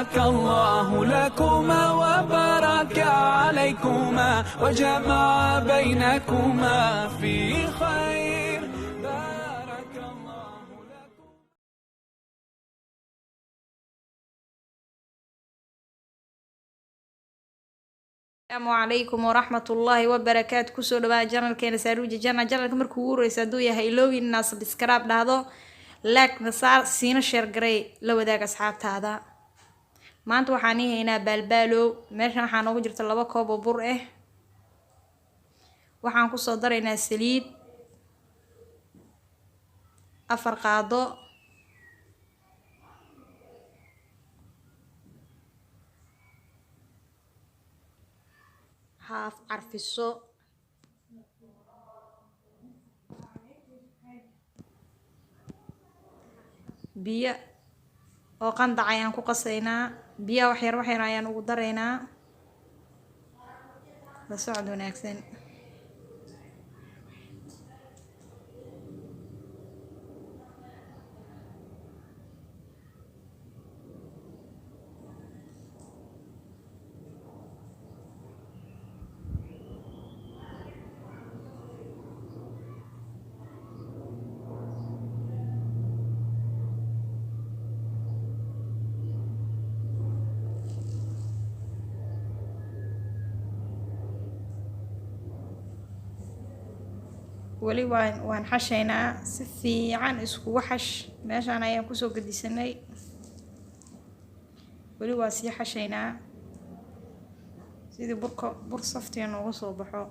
بارك الله لكما وبارك عليكما وجمع بينكما في خير. بارك الله لكم. السلام عليكم ورحمة الله وبركاته. كسو دبا جنرال كينا ساروجي جنرال مركو وريسا دو يا هيلوي الناس سبسكرايب دهدو لايك نصار سينا شير غري لو وداك اصحابتادا. maanta waxaan haynaa balbalo meeshan waxaa noogu jirta 2 koob oo bur ah. waxaan ku soo daraynaa saliid 4 qaado haaf carfiso biyo oo qandac ayaan ku qasaynaa biyo wax yar ayaan ugu daraynaa la socod wanaagsan. wali waan xashaynaa si fiican isku xash meeshaan ayaan ku soo gadisanay wali waa si xashaynaa sidii bur saftiga nooga soo baxo.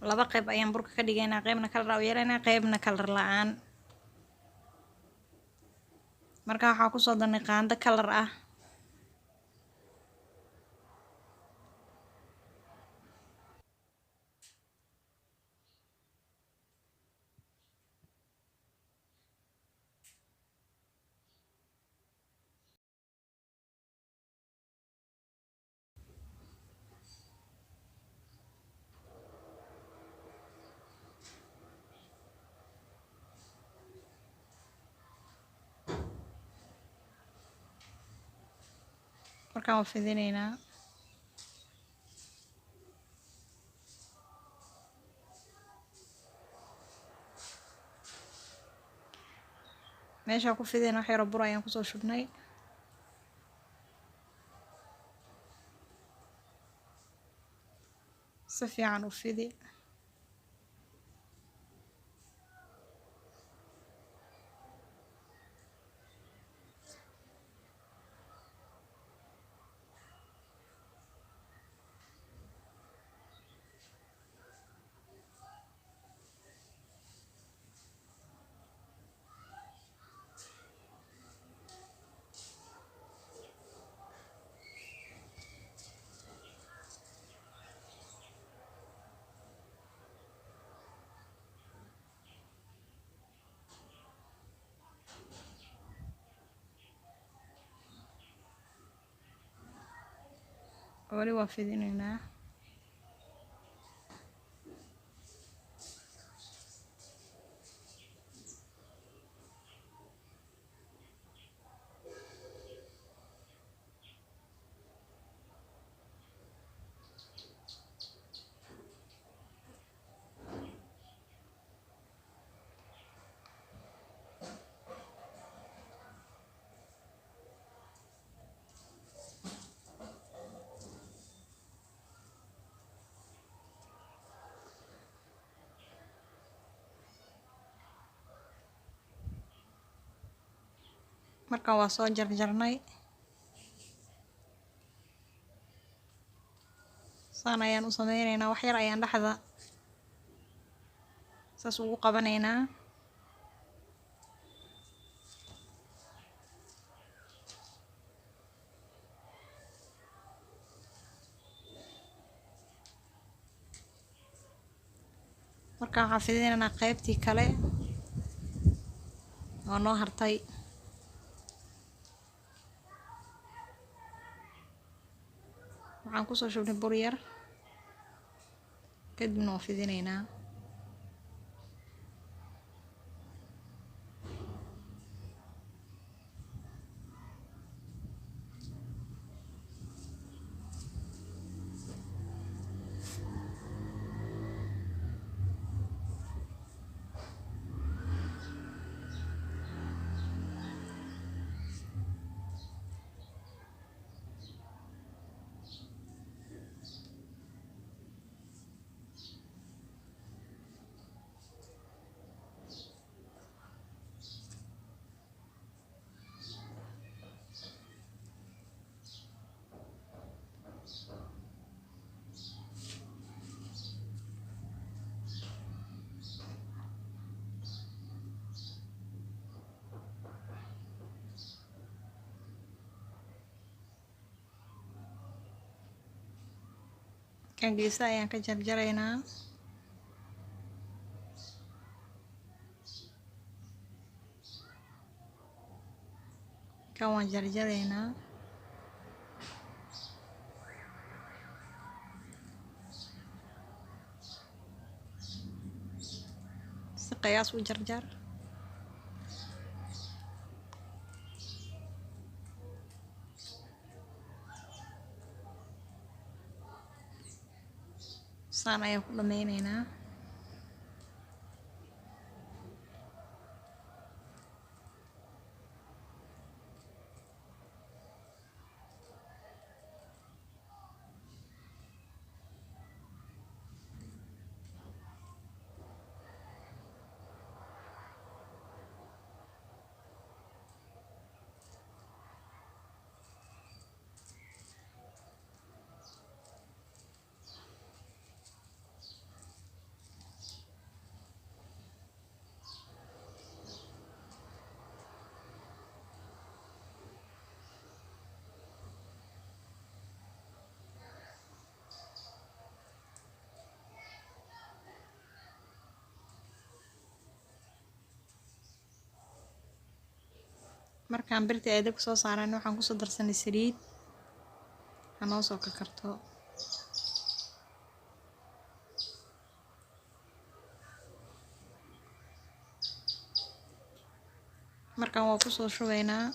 laba qayb ayaan burka ka dhigaynaa qaybna kalar u yeelaynaa qaybna kalar la'aan. marka waxaa ku soo darnay qaando kalar ah markaan waa fidinaynaa. meesha ku fideen wax yar bur ayaan ku soo shubnay si fiican u fidi. wali waa fidinaynaa. markaan waa soo jarjarnay saan ayaan u sameynaynaa wax yar ayaan dhexda saas ugu qabanaynaa markaan waxaan fidinaynaa qaybtii kale oo noo hartay waxaan kusoo shubnay bur yar kadibna waan fidinaynaa kan geesaha ayaan ka jarjaraynaa kan waan jarjaraynaa si qiyaas u jarjar saan ayaan ku dhameynaynaa markaan birta ay dabka soo saaraan waxaan kusoo darsanay saliid hanoo soo karkarto markaan waa kusoo shubaynaa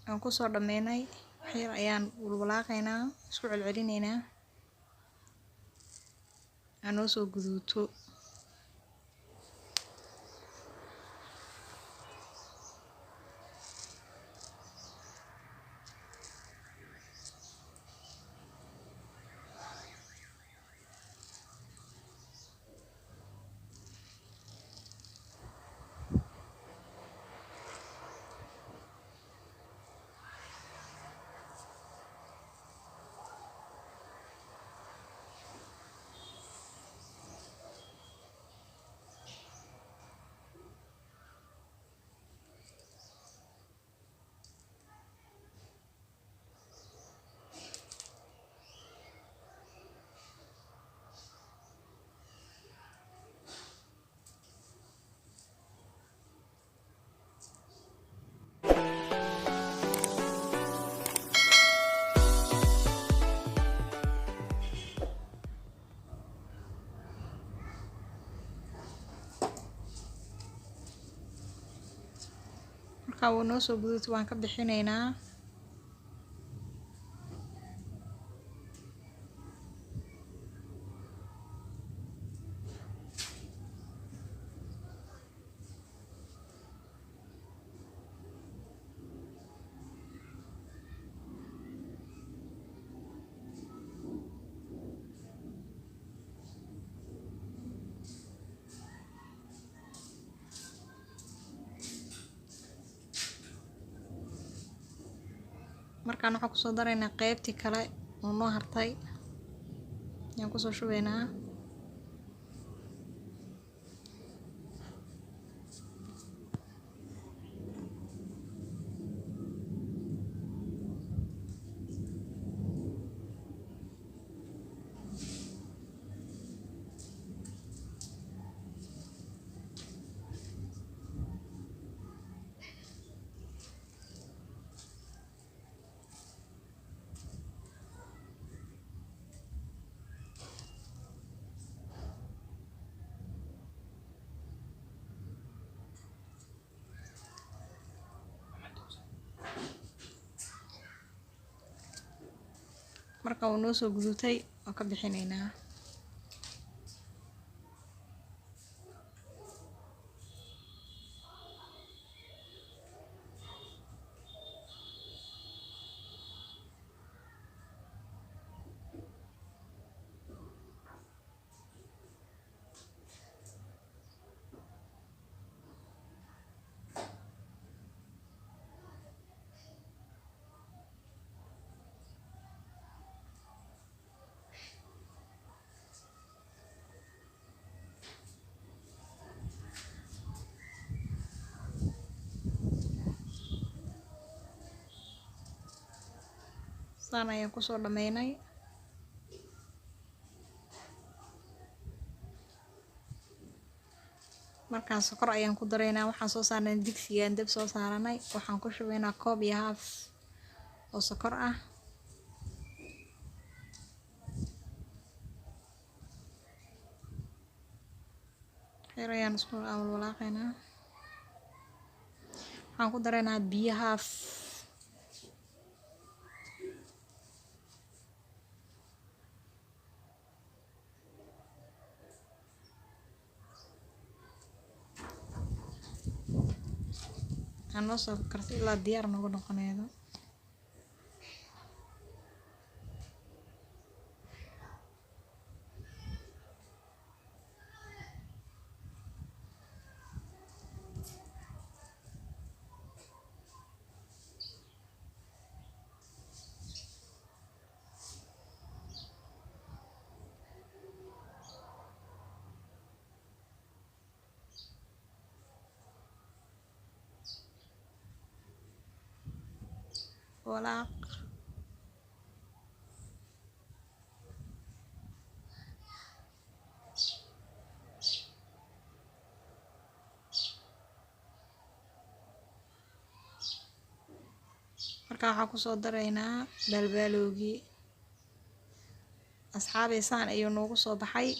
aan kusoo dhameynay wax yar ayaan walwalaaqaynaa isku celcelinaynaa aan noo soo guduuto marka uu noo soo guduto waan ka bixinaynaa. markaan waxaan kusoo daraynaa qaybtii kale oo noo hartay ayaan kusoo shubaynaa. marka uu noo soo gudutay waan ka bixinaynaa. saan ayaan kusoo dhameynay. markaan sokor ayaan ku daraynaa. waxaan soo saarnay digsigaan dab soo saaranay. waxaan ku shubaynaa 1.5 koob oo sokor ah. xeer ayaan isku walaaqaynaa. waxaan ku daraynaa biyo 1/2. noo soo karto ilaa diyaar noogu noqonaydo. walaaq marka waxaan kusoo daraynaa balbalowgii. asxaabey saan ayuu noogu soo baxay.